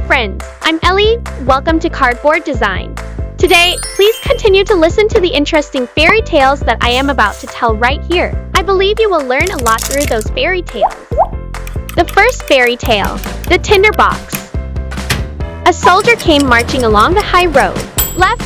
friends, I'm Ellie. Welcome to Cardboard Design. Today, please continue to listen to the interesting fairy tales that I am about to tell right here. I believe you will learn a lot through those fairy tales. The first fairy tale, the tinderbox. A soldier came marching along the high road. Left,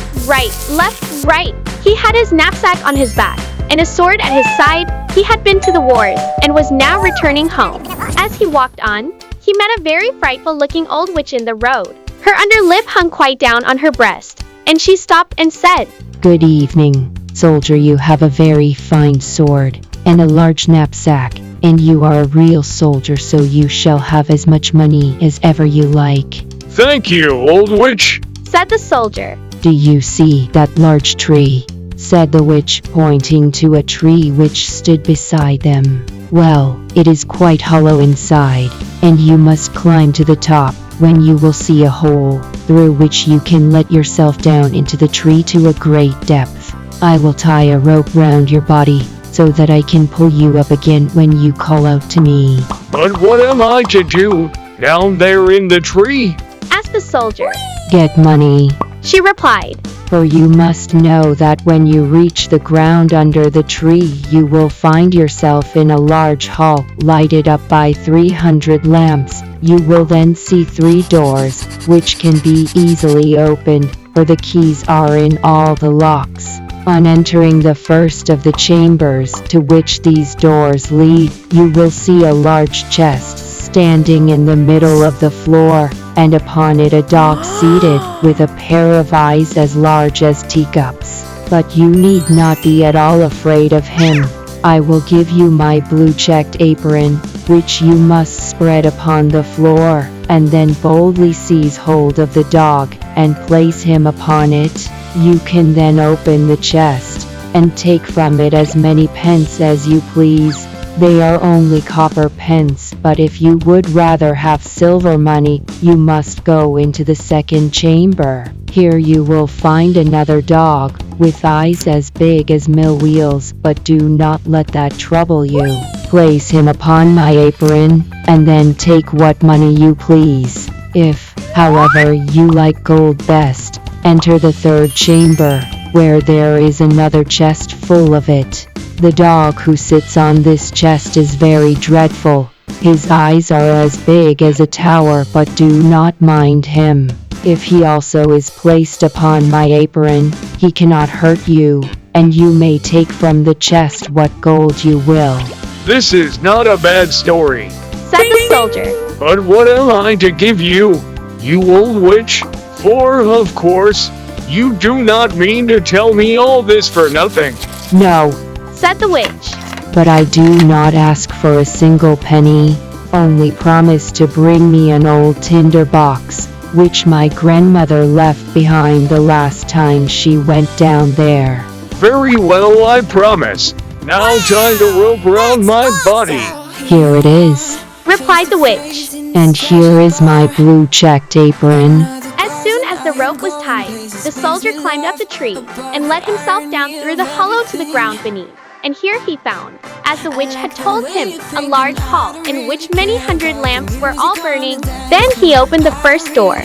right. He had his knapsack on his back and a sword at his side. He had been to the wars and was now returning home. As he walked on, he met a very frightful-looking old witch in the road. Her underlip hung quite down on her breast, and she stopped and said, "Good evening, soldier. You have a very fine sword and a large knapsack, and you are a real soldier, so you shall have as much money as ever you like." "Thank you, old witch," said the soldier. "Do you see that large tree?" said the witch, pointing to a tree which stood beside them. "Well, it is quite hollow inside, and you must climb to the top, when you will see a hole, through which you can let yourself down into the tree to a great depth. I will tie a rope round your body, so that I can pull you up again when you call out to me." "But what am I to do down there in the tree?" asked the soldier. "Get money," she replied. "for you must know that when you reach the ground under the tree, you will find yourself in a large hall lighted up by 300 lamps. You will then see 3 doors, which can be easily opened, for the keys are in all the locks. On entering the first of the chambers to which these doors lead, you will see a large chest standing in the middle of the floor, and upon it a dog seated, with a pair of eyes as large as teacups. But you need not be at all afraid of him. I will give you my blue-checked apron, which you must spread upon the floor, and then boldly seize hold of the dog, and place him upon it. You can then open the chest, and take from it as many pence as you please. They are only copper pence, but if you would rather have silver money, you must go into the second chamber. Here you will find another dog, with eyes as big as mill wheels, but do not let that trouble you. Place him upon my apron, and then take what money you please. If, however, you like gold best, enter the third chamber, where there is another chest full of it. The dog who sits on this chest is very dreadful. His eyes are as big as a tower, but do not mind him. If he also is placed upon my apron, he cannot hurt you, and you may take from the chest what gold you will." "This is not a bad story. Said the soldier. But what am I to give you, you old witch? For, of course, you do not mean to tell me all this for nothing." "No," said the witch. "but I do not ask for a single penny. Only promise to bring me an old tinder box, which my grandmother left behind the last time she went down there." "Very well, I promise. Now tie the rope around my body." "Here it is, Replied the witch. and here is my blue-checked apron." As soon as the rope was tied, the soldier climbed up the tree and let himself down through the hollow to the ground beneath. And here he found, as the witch had told him, a large hall in which many hundred lamps were all burning. Then he opened the first door.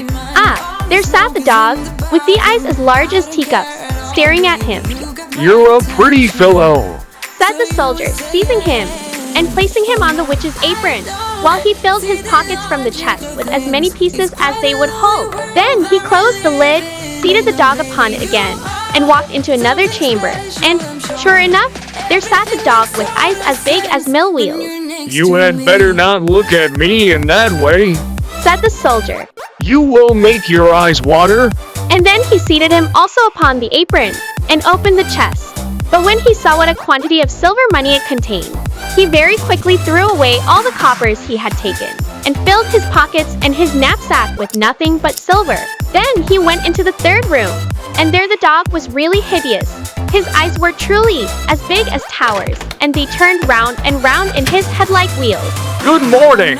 There sat the dog, with the eyes as large as teacups, staring at him. "You're a pretty fellow," said the soldier, seizing him and placing him on the witch's apron, while he filled his pockets from the chest with as many pieces as they would hold. Then he closed the lid, seated the dog upon it again, and walked into another chamber. And, sure enough, there sat the dog with eyes as big as mill wheels. "You had better not look at me in that way. Said the soldier. You will make your eyes water." And then he seated him also upon the apron, and opened the chest. But when he saw what a quantity of silver money it contained, he very quickly threw away all the coppers he had taken, and filled his pockets and his knapsack with nothing but silver. Then he went into the third room, and there the dog was really hideous. His eyes were truly as big as towers, and they turned round and round in his head like wheels. "Good morning,"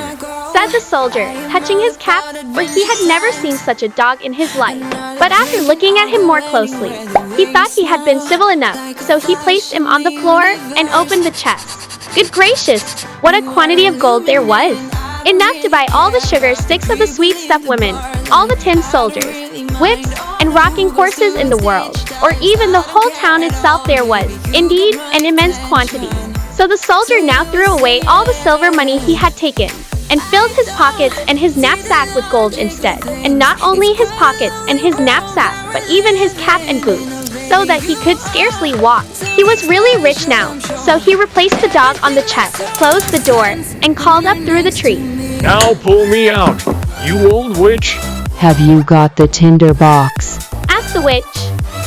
said the soldier, touching his cap, for he had never seen such a dog in his life. But after looking at him more closely, he thought he had been civil enough, so he placed him on the floor and opened the chest. Good gracious, what a quantity of gold there was! Enough to buy all the sugar sticks of the sweet stuff women all the tin soldiers, whips, and rocking horses in the world, or even the whole town itself. There was, indeed, an immense quantity. So the soldier now threw away all the silver money he had taken, and filled his pockets and his knapsack with gold instead. And not only his pockets and his knapsack, but even his cap and boots, so that he could scarcely walk. He was really rich now, so he replaced the dog on the chest, closed the door, and called up through the tree. Now pull me out, you old witch. Have you got the tinder box? Asked the witch.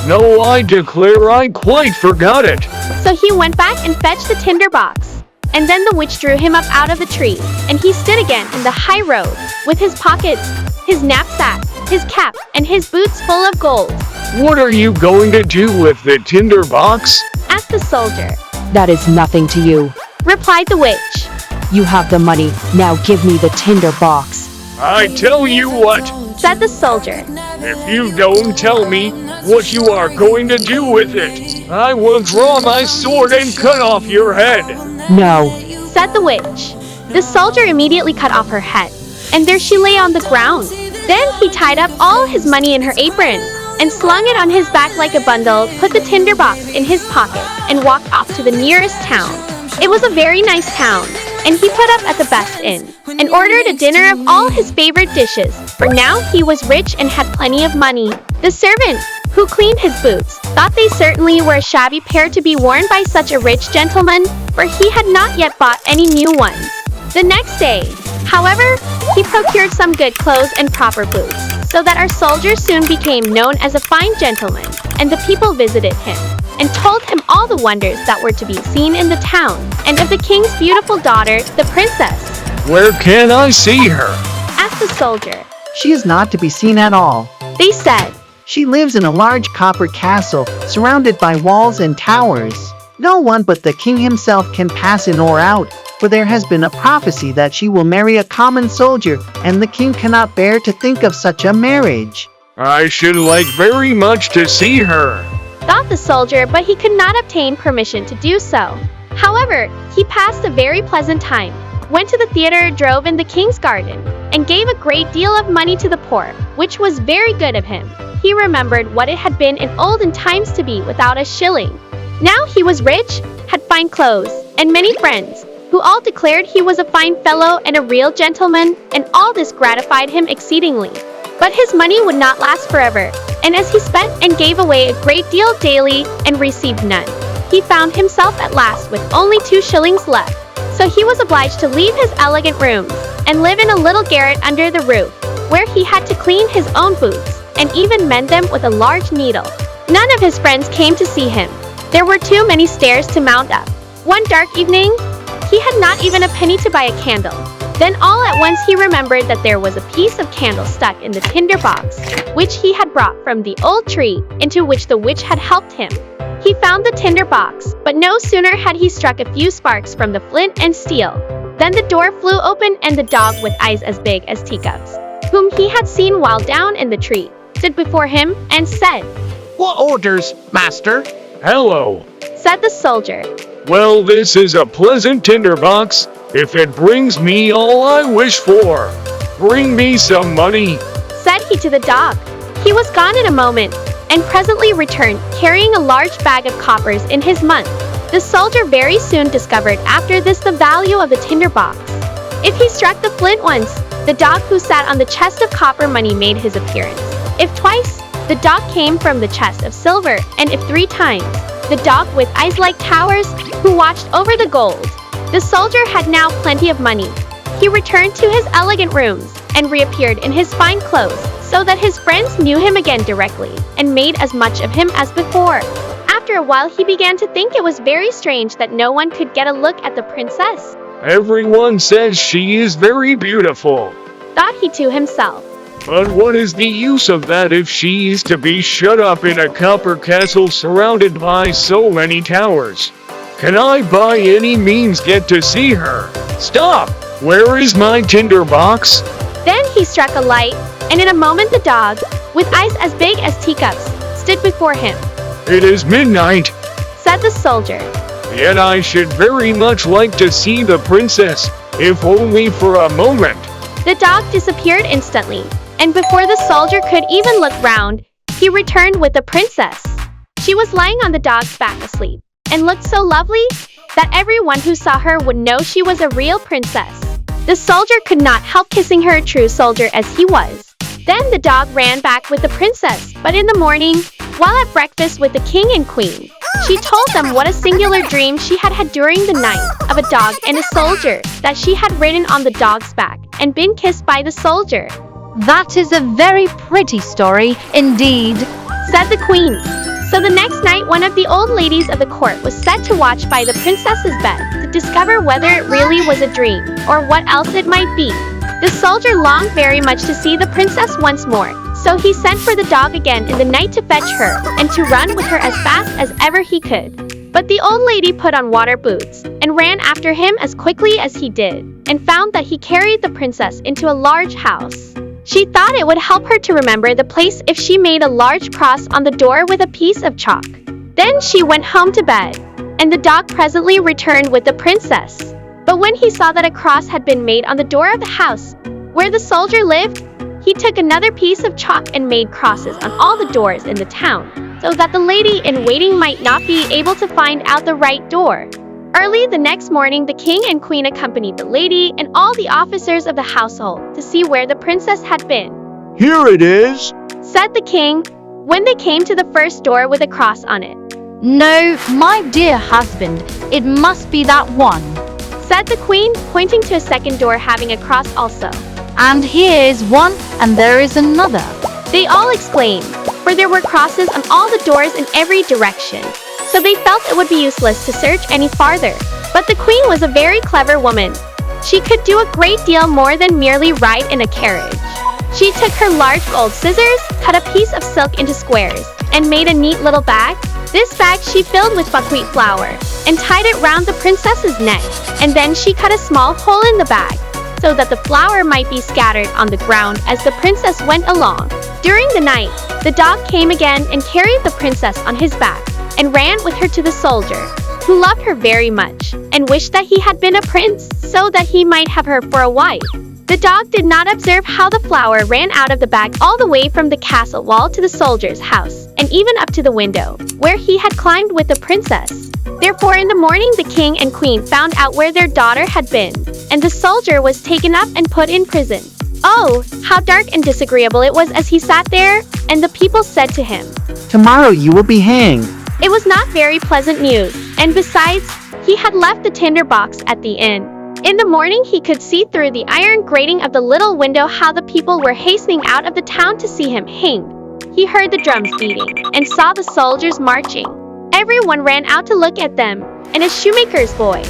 No, I declare I quite forgot it. So he went back and fetched the tinder box. And then the witch drew him up out of the tree, and he stood again in the high road, with his pockets, his knapsack, his cap, and his boots full of gold. What are you going to do with the tinder box? Asked the soldier. That is nothing to you. Replied the witch. You have the money, now give me the tinder box. I tell you what, Said the soldier. if you don't tell me what you are going to do with it, I will draw my sword and cut off your head. No. Said the witch. The soldier immediately cut off her head, and there she lay on the ground. Then he tied up all his money in her apron, and slung it on his back like a bundle, put the tinder box in his pocket, and walked off to the nearest town. It was a very nice town, and he put up at the best inn, and ordered a dinner of all his favorite dishes, for now he was rich and had plenty of money. The servant, who cleaned his boots, thought they certainly were a shabby pair to be worn by such a rich gentleman, for he had not yet bought any new ones. The next day, however, he procured some good clothes and proper boots, so that our soldier soon became known as a fine gentleman, and the people visited him, and told him all the wonders that were to be seen in the town, and of the king's beautiful daughter, the princess. Where can I see her? Asked the soldier. She is not to be seen at all. They said. She lives in a large copper castle, surrounded by walls and towers. No one but the king himself can pass in or out, for there has been a prophecy that she will marry a common soldier, and the king cannot bear to think of such a marriage. I should like very much to see her. Thought the soldier, but he could not obtain permission to do so. However, he passed a very pleasant time, went to the theater, drove in the king's garden, and gave a great deal of money to the poor, which was very good of him. He remembered what it had been in olden times to be without a shilling. Now he was rich, had fine clothes, and many friends, who all declared he was a fine fellow and a real gentleman, and all this gratified him exceedingly. But his money would not last forever, and as he spent and gave away a great deal daily and received none, he found himself at last with only 2 shillings left. So he was obliged to leave his elegant rooms, and live in a little garret under the roof, where he had to clean his own boots, and even mend them with a large needle. None of his friends came to see him. There were too many stairs to mount up. One dark evening, he had not even a penny to buy a candle. Then all at once he remembered that there was a piece of candle stuck in the tinder box, which he had brought from the old tree, into which the witch had helped him. He found the tinder box, but no sooner had he struck a few sparks from the flint and steel, than the door flew open and the dog with eyes as big as teacups, whom he had seen while down in the tree, stood before him and said, "What orders, master?" Hello. Said the soldier. Well, this is a pleasant tinder box, if it brings me all I wish for. Bring me some money. Said he to the dog. He was gone in a moment, and presently returned, carrying a large bag of coppers in his muff. The soldier very soon discovered after this the value of the tinder box. If he struck the flint once, the dog who sat on the chest of copper money made his appearance. If twice, the dog came from the chest of silver, and if 3 times, the dog with eyes like towers, who watched over the gold. The soldier had now plenty of money. He returned to his elegant rooms, and reappeared in his fine clothes, so that his friends knew him again directly, and made as much of him as before. After a while he began to think it was very strange that no one could get a look at the princess. Everyone says she is very beautiful. Thought he to himself. But what is the use of that if she is to be shut up in a copper castle surrounded by so many towers? Can I by any means get to see her? Stop! Where is my tinder box? Then he struck a light, and in a moment the dog, with eyes as big as teacups, stood before him. It is midnight, Said the soldier. yet I should very much like to see the princess, if only for a moment. The dog disappeared instantly, And before the soldier could even look round, he returned with the princess. She was lying on the dog's back asleep, and looked so lovely that everyone who saw her would know she was a real princess. The soldier could not help kissing her, a true soldier as he was. Then the dog ran back with the princess, but in the morning, while at breakfast with the king and queen, she told them what a singular dream she had had during the night of a dog and a soldier, that she had ridden on the dog's back and been kissed by the soldier. That is a very pretty story indeed, said the queen. So the next night, one of the old ladies of the court was set to watch by the princess's bed to discover whether it really was a dream or what else it might be. The soldier longed very much to see the princess once more, so he sent for the dog again in the night to fetch her and to run with her as fast as ever he could. But the old lady put on water boots and ran after him as quickly as he did, and found that he carried the princess into a large house. She thought it would help her to remember the place if she made a large cross on the door with a piece of chalk. Then she went home to bed, and the dog presently returned with the princess. But when he saw that a cross had been made on the door of the house where the soldier lived, he took another piece of chalk and made crosses on all the doors in the town, so that the lady in waiting might not be able to find out the right door. Early the next morning, the king and queen accompanied the lady and all the officers of the household to see where the princess had been. Here it is, said the king, when they came to the first door with a cross on it. No, my dear husband, it must be that one, said the queen, pointing to a second door having a cross also. And here is one, and there is another, they all exclaimed, for there were crosses on all the doors in every direction. So they felt it would be useless to search any farther. But the queen was a very clever woman. She could do a great deal more than merely ride in a carriage. She took her large gold scissors, cut a piece of silk into squares, and made a neat little bag. This bag she filled with buckwheat flour, and tied it round the princess's neck. And then she cut a small hole in the bag, so that the flour might be scattered on the ground as the princess went along. During the night, the dog came again and carried the princess on his back, and ran with her to the soldier, who loved her very much, and wished that he had been a prince, so that he might have her for a wife. The dog did not observe how the flour ran out of the bag all the way from the castle wall to the soldier's house, and even up to the window, where he had climbed with the princess. Therefore in the morning the king and queen found out where their daughter had been, and the soldier was taken up and put in prison. Oh, how dark and disagreeable it was as he sat there, and the people said to him, Tomorrow you will be hanged. It was not very pleasant news, and besides, he had left the tinder box at the inn. In the morning he could see through the iron grating of the little window how the people were hastening out of the town to see him hanged. He heard the drums beating, and saw the soldiers marching. Everyone ran out to look at them, and a shoemaker's boy,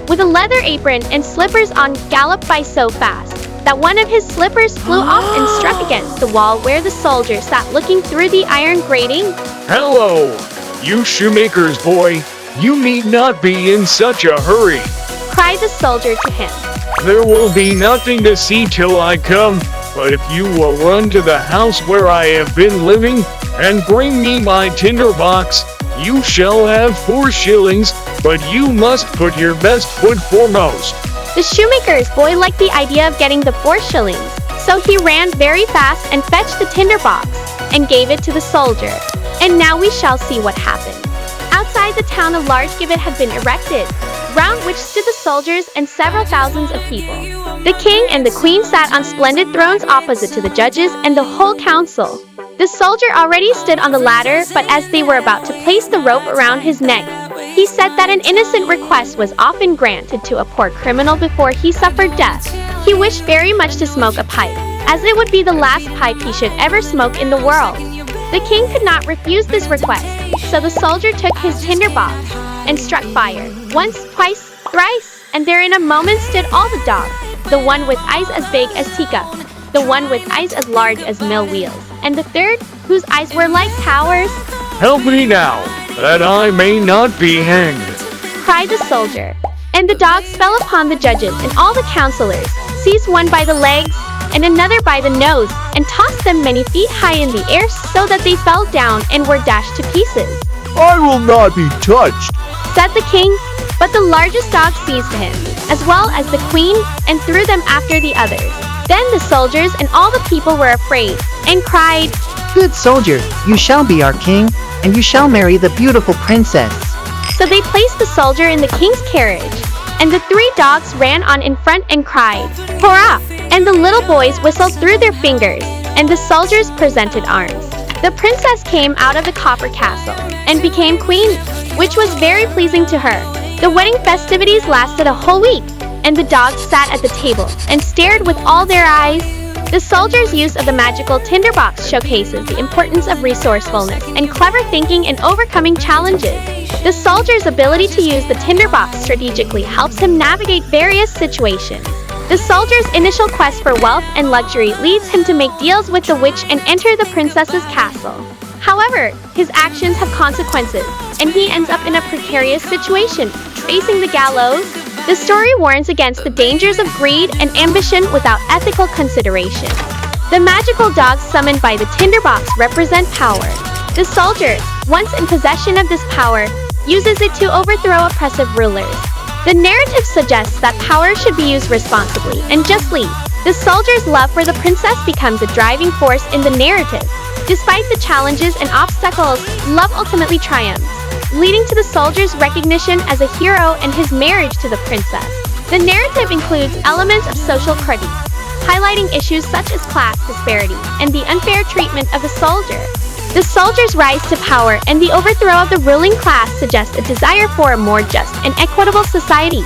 with a leather apron and slippers on, galloped by so fast that one of his slippers flew off and struck against the wall where the soldier sat looking through the iron grating. Hello, you shoemaker's boy. You need not be in such a hurry, cried the soldier to him. There will be nothing to see till I come, but if you will run to the house where I have been living, and bring me my tinder box, you shall have 4 shillings, but you must put your best foot foremost. The shoemaker's boy liked the idea of getting the 4 shillings, so he ran very fast and fetched the tinder box, and gave it to the soldier. And now we shall see what happened. Outside the town a large gibbet had been erected, round which stood the soldiers and several thousands of people. The king and the queen sat on splendid thrones opposite to the judges and the whole council. The soldier already stood on the ladder, but as they were about to place the rope around his neck, he said that an innocent request was often granted to a poor criminal before he suffered death. He wished very much to smoke a pipe, as it would be the last pipe he should ever smoke in the world. The king could not refuse this request, so the soldier took his tinder box and struck fire, once, twice, thrice, and there in a moment stood all the dogs, the one with eyes as big as teacups, the one with eyes as large as mill wheels, and the third, whose eyes were like towers. Help me now, that I may not be hanged, cried the soldier. And the dogs fell upon the judges and all the counselors, seized one by the legs, and another by the nose, and tossed them many feet high in the air so that they fell down and were dashed to pieces. I will not be touched, said the king, but the largest dog seized him, as well as the queen, and threw them after the others. Then the soldiers and all the people were afraid and cried, Good soldier, you shall be our king, and you shall marry the beautiful princess. So they placed the soldier in the king's carriage, and the 3 dogs ran on in front and cried, Hurrah! And the little boys whistled through their fingers, and the soldiers presented arms. The princess came out of the copper castle and became queen, which was very pleasing to her. The wedding festivities lasted a whole week, and the dogs sat at the table and stared with all their eyes. The soldiers' use of the magical tinderbox showcases the importance of resourcefulness and clever thinking in overcoming challenges. The soldier's ability to use the tinderbox strategically helps him navigate various situations. The soldier's initial quest for wealth and luxury leads him to make deals with the witch and enter the princess's castle. However, his actions have consequences, and he ends up in a precarious situation, facing the gallows. The story warns against the dangers of greed and ambition without ethical consideration. The magical dogs summoned by the tinderbox represent power. The soldier, once in possession of this power, uses it to overthrow oppressive rulers. The narrative suggests that power should be used responsibly and justly. The soldier's love for the princess becomes a driving force in the narrative. Despite the challenges and obstacles, love ultimately triumphs, leading to the soldier's recognition as a hero and his marriage to the princess. The narrative includes elements of social critique, highlighting issues such as class disparity and the unfair treatment of the soldier. The soldier's rise to power and the overthrow of the ruling class suggest a desire for a more just and equitable society.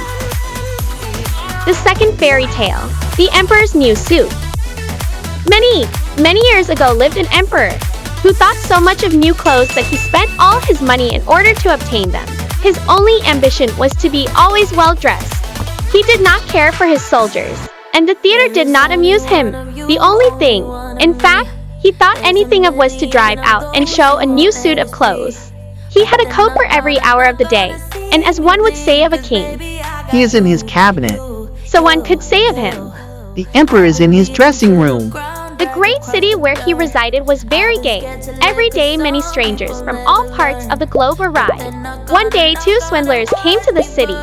The second fairy tale, The Emperor's New Suit. Many years ago lived an emperor who thought so much of new clothes that he spent all his money in order to obtain them. His only ambition was to be always well dressed. He did not care for his soldiers, and the theater did not amuse him. The only thing, in fact, he thought anything of was to drive out and show a new suit of clothes. He had a coat for every hour of the day, and as one would say of a king, He is in his cabinet. so one could say of him. The emperor is in his dressing room. The great city where he resided was very gay. Every day many strangers from all parts of the globe arrived. One day 2 swindlers came to the city.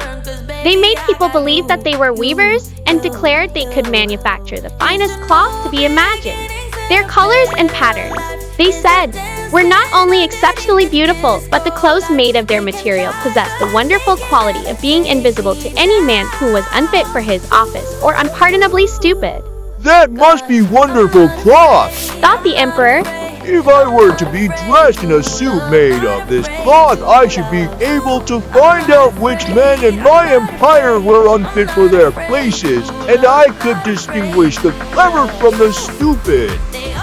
They made people believe that they were weavers and declared they could manufacture the finest cloth to be imagined. Their colors and patterns. They said, were not only exceptionally beautiful, but the clothes made of their material possessed the wonderful quality of being invisible to any man who was unfit for his office or unpardonably stupid. That must be wonderful cloth! Thought the emperor. If I were to be dressed in a suit made of this cloth, I should be able to find out which men in my empire were unfit for their places, and I could distinguish the clever from the stupid.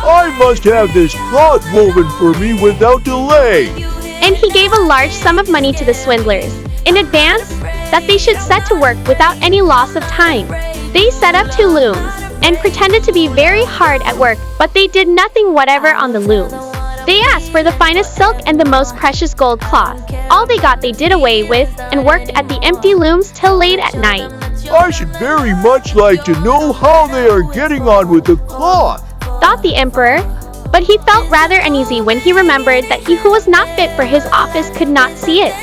I must have this cloth woven for me without delay. And he gave a large sum of money to the swindlers, in advance, that they should set to work without any loss of time. They set up 2 looms, and pretended to be very hard at work, but they did nothing whatever on the looms. They asked for the finest silk and the most precious gold cloth. All they got they did away with, and worked at the empty looms till late at night. I should very much like to know how they are getting on with the cloth. Thought the emperor, but he felt rather uneasy when he remembered that he who was not fit for his office could not see it.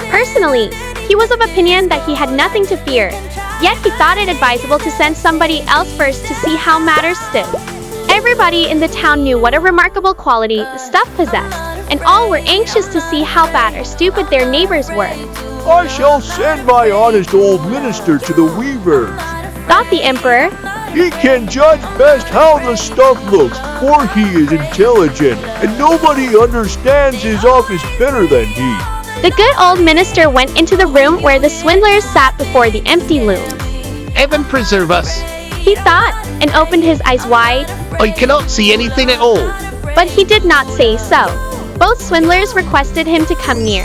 Personally, he was of opinion that he had nothing to fear, yet he thought it advisable to send somebody else first to see how matters stood. Everybody in the town knew what a remarkable quality the stuff possessed, and all were anxious to see how bad or stupid their neighbors were. I shall send my honest old minister to the weavers. Thought the emperor. He can judge best how the stuff looks, for he is intelligent, and nobody understands his office better than he. The good old minister went into the room where the swindlers sat before the empty looms. Heaven preserve us. He thought, and opened his eyes wide, I cannot see anything at all. but he did not say so. Both swindlers requested him to come near,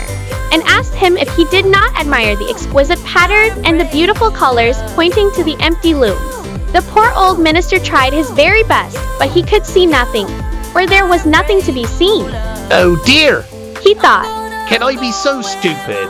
and asked him if he did not admire the exquisite pattern and the beautiful colors, pointing to the empty looms. The poor old minister tried his very best, but he could see nothing, for there was nothing to be seen. Oh dear, He thought, can I be so stupid?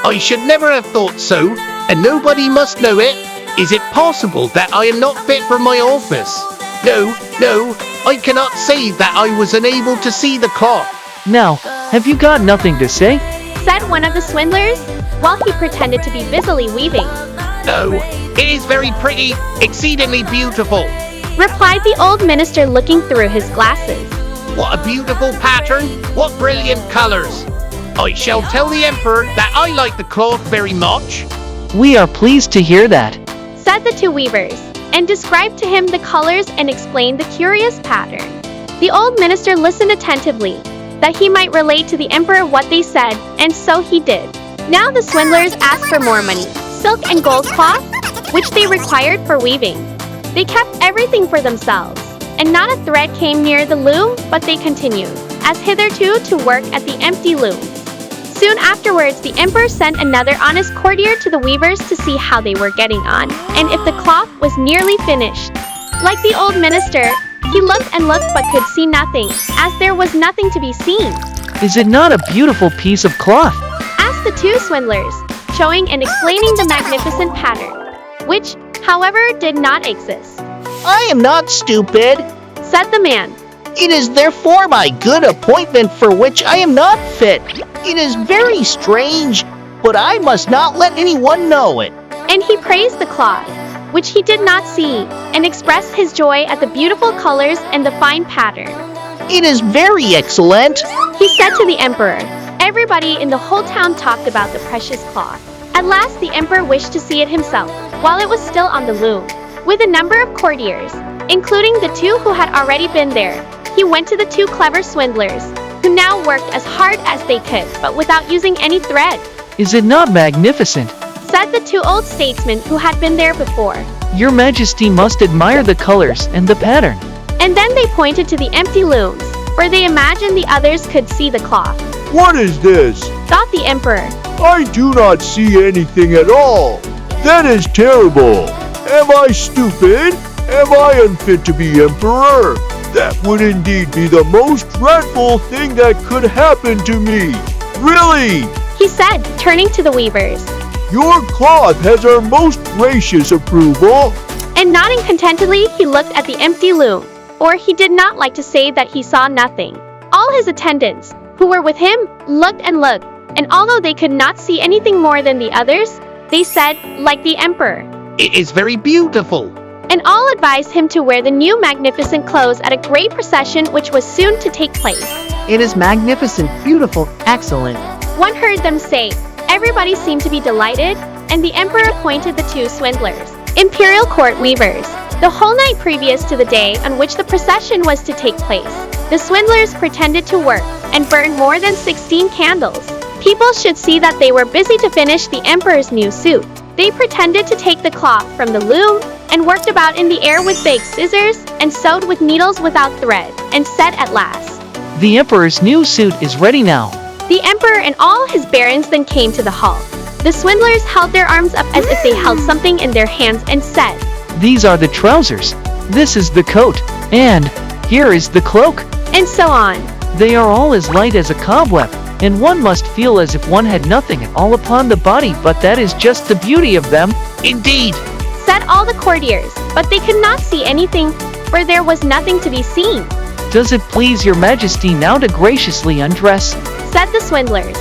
I should never have thought so, and nobody must know it. Is it possible that I am not fit for my office? No, I cannot say that I was unable to see the cloth. Now, have you got nothing to say? said one of the swindlers, while he pretended to be busily weaving. No, it is very pretty, exceedingly beautiful. replied the old minister looking through his glasses. What a beautiful pattern! What brilliant colors! I shall tell the emperor that I like the cloth very much. We are pleased to hear that. Said the two weavers, and described to him the colors and explained the curious pattern. The old minister listened attentively, that he might relate to the emperor what they said, and so he did. Now the swindlers asked for more money, silk and gold cloth, which they required for weaving. They kept everything for themselves, and not a thread came near the loom, but they continued, as hitherto, to work at the empty looms. Soon afterwards, the emperor sent another honest courtier to the weavers to see how they were getting on, and if the cloth was nearly finished. Like the old minister, he looked and looked but could see nothing, as there was nothing to be seen. Is it not a beautiful piece of cloth? Asked the two swindlers, showing and explaining the magnificent pattern, which, however, did not exist. I am not stupid. Said the man. It is therefore my good appointment for which I am not fit. It is very strange, but I must not let anyone know it. And he praised the cloth, which he did not see, and expressed his joy at the beautiful colors and the fine pattern. It is very excellent, he said to the emperor. Everybody in the whole town talked about the precious cloth. At last the emperor wished to see it himself, while it was still on the loom. With a number of courtiers, including the two who had already been there, he went to the two clever swindlers, who now worked as hard as they could, but without using any thread. Is it not magnificent? Said the two old statesmen who had been there before. Your Majesty must admire the colors and the pattern. And then they pointed to the empty looms, where they imagined the others could see the cloth. What is this? Thought the emperor. I do not see anything at all. That is terrible. Am I stupid? Am I unfit to be emperor? That would indeed be the most dreadful thing that could happen to me. Really? He said, turning to the weavers. Your cloth has our most gracious approval. And nodding contentedly, he looked at the empty loom, or he did not like to say that he saw nothing. All his attendants, who were with him, looked and looked, and although they could not see anything more than the others, they said, like the emperor. It is very beautiful. And all advised him to wear the new magnificent clothes at a great procession which was soon to take place. It is magnificent, beautiful, excellent. One heard them say. Everybody seemed to be delighted, and the emperor appointed the two swindlers, imperial court weavers. The whole night previous to the day on which the procession was to take place, the swindlers pretended to work and burned more than 16 candles. People should see that they were busy to finish the emperor's new suit. They pretended to take the cloth from the loom and worked about in the air with big scissors and sewed with needles without thread, and said at last, The emperor's new suit is ready now. The emperor and all his barons then came to the hall. The swindlers held their arms up as if they held something in their hands and said, These are the trousers. This is the coat. And here is the cloak. And so on. They are all as light as a cobweb, and one must feel as if one had nothing at all upon the body, but that is just the beauty of them. Indeed, said all the courtiers, but they could not see anything, for there was nothing to be seen. Does it please your Majesty now to graciously undress, said the swindlers,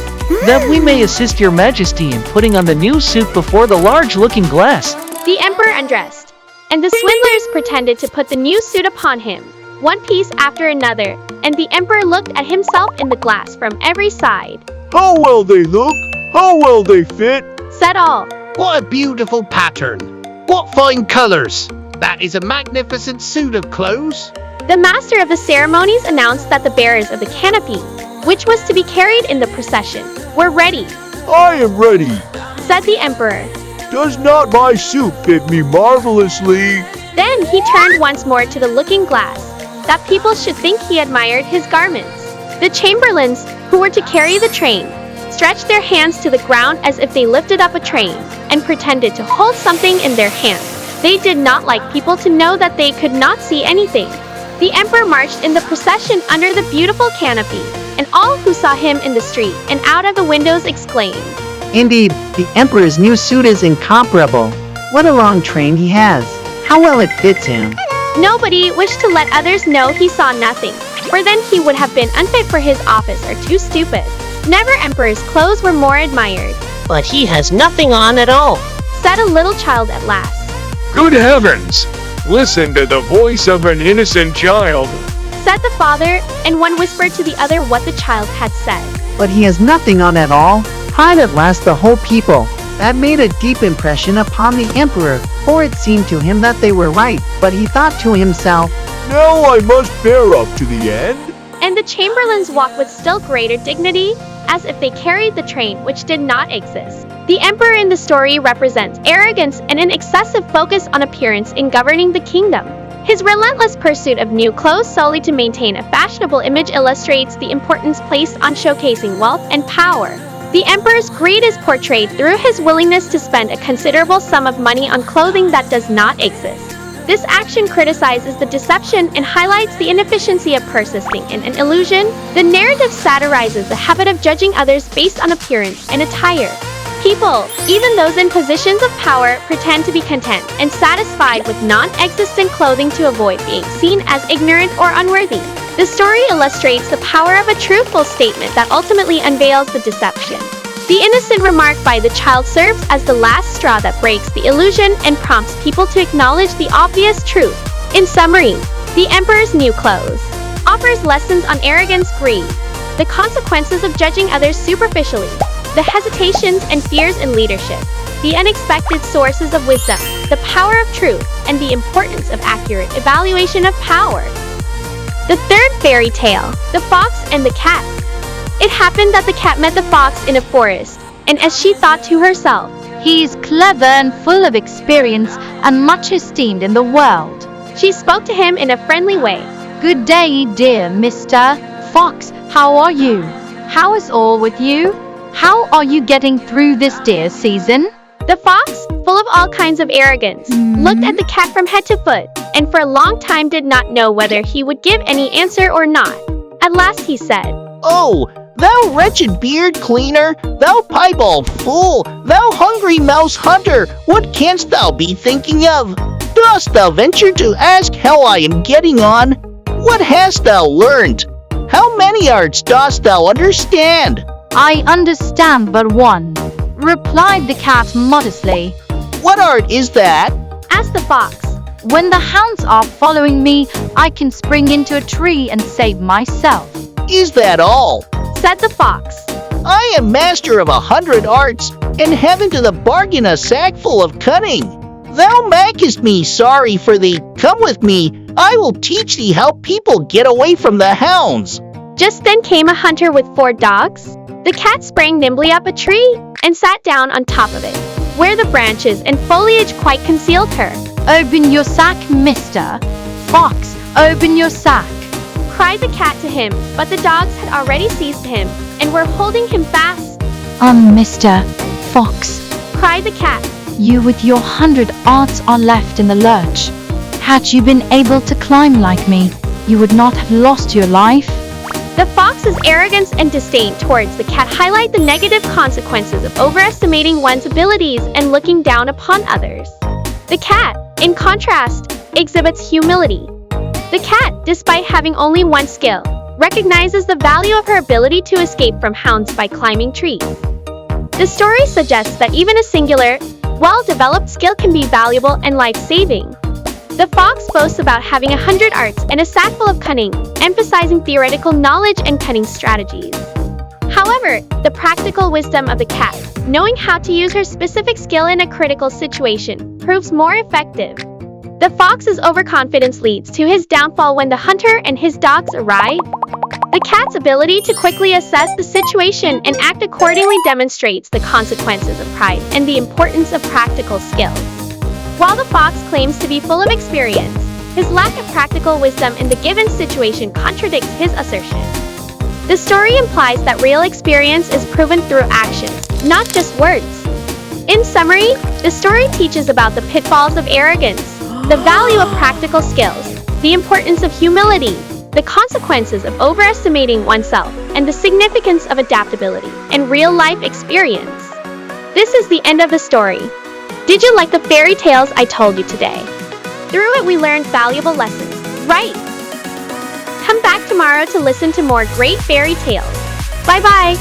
that we may assist your Majesty in putting on the new suit before the large looking glass? The emperor undressed, and the swindlers pretended to put the new suit upon him, one piece after another, and the emperor looked at himself in the glass from every side. How well they look. How well they fit. Said all. what a beautiful pattern. What fine colors. That is a magnificent suit of clothes. The master of the ceremonies announced that the bearers of the canopy, which was to be carried in the procession, were ready. I am ready. Said the emperor. Does not my suit fit me marvelously? Then he turned once more to the looking glass, that people should think he admired his garments. The chamberlains, who were to carry the train, stretched their hands to the ground as if they lifted up a train, and pretended to hold something in their hands. They did not like people to know that they could not see anything. The emperor marched in the procession under the beautiful canopy, and all who saw him in the street and out of the windows exclaimed, Indeed, the emperor's new suit is incomparable. What a long train he has. How well it fits him. Nobody wished to let others know he saw nothing, for then he would have been unfit for his office or too stupid. Never emperor's clothes were more admired. but he has nothing on at all. Said a little child at last. Good heavens! listen to the voice of an innocent child," said the father, and one whispered to the other what the child had said. But he has nothing on at all. Pride at last the whole people. That made a deep impression upon the emperor, for it seemed to him that they were right, but he thought to himself, Now I must bear up to the end. And the chamberlains walked with still greater dignity, as if they carried the train which did not exist. The emperor in the story represents arrogance and an excessive focus on appearance in governing the kingdom. His relentless pursuit of new clothes solely to maintain a fashionable image illustrates the importance placed on showcasing wealth and power. The emperor's greed is portrayed through his willingness to spend a considerable sum of money on clothing that does not exist. This action criticizes the deception and highlights the inefficiency of persisting in an illusion. The narrative satirizes the habit of judging others based on appearance and attire. People, even those in positions of power, pretend to be content and satisfied with non-existent clothing to avoid being seen as ignorant or unworthy. The story illustrates the power of a truthful statement that ultimately unveils the deception. The innocent remark by the child serves as the last straw that breaks the illusion and prompts people to acknowledge the obvious truth. In summary, The Emperor's New Clothes offers lessons on arrogance, greed, the consequences of judging others superficially, the hesitations and fears in leadership, the unexpected sources of wisdom, the power of truth, and the importance of accurate evaluation of power. The third fairy tale, The Fox and the Cat. It happened that the cat met the fox in a forest, and as she thought to herself, He is clever and full of experience and much esteemed in the world. She spoke to him in a friendly way. Good day, dear Mr. Fox. How are you? How is all with you? How are you getting through this dear season? The fox, full of all kinds of arrogance, looked at the cat from head to foot, and for a long time did not know whether he would give any answer or not. At last he said, Oh, thou wretched beard cleaner, thou piebald fool, thou hungry mouse hunter, what canst thou be thinking of? Dost thou venture to ask how I am getting on? What hast thou learned? How many arts dost thou understand? I understand but one, replied the cat modestly. What art is that? asked the fox. When the hounds are following me, I can spring into a tree and save myself. Is that all? Said the fox. I am master of 100 arts, and have into the bargain a sack full of cunning. Thou makest me sorry for thee. Come with me, I will teach thee how people get away from the hounds. Just then came a hunter with 4 dogs. The cat sprang nimbly up a tree and sat down on top of it, where the branches and foliage quite concealed her. Open your sack, Mr. Fox, open your sack, cried the cat to him, but the dogs had already seized him and were holding him fast. Mr. Fox, cried the cat. You with your 100 arts are left in the lurch. Had you been able to climb like me, you would not have lost your life. The fox's arrogance and disdain towards the cat highlight the negative consequences of overestimating one's abilities and looking down upon others. The cat, in contrast, exhibits humility. The cat, despite having only one skill, recognizes the value of her ability to escape from hounds by climbing trees. The story suggests that even a singular, well-developed skill can be valuable and life-saving. The fox boasts about having 100 arts and a sack full of cunning, emphasizing theoretical knowledge and cunning strategies. However, the practical wisdom of the cat, knowing how to use her specific skill in a critical situation, proves more effective. The fox's overconfidence leads to his downfall when the hunter and his dogs arrive. The cat's ability to quickly assess the situation and act accordingly demonstrates the consequences of pride and the importance of practical skills. While the fox claims to be full of experience, his lack of practical wisdom in the given situation contradicts his assertion. The story implies that real experience is proven through action, not just words. In summary, the story teaches about the pitfalls of arrogance, the value of practical skills, the importance of humility, the consequences of overestimating oneself, and the significance of adaptability and real-life experience. This is the end of the story. Did you like the fairy tales I told you today? Through it we learned valuable lessons, right? Come back tomorrow to listen to more great fairy tales. Bye-bye!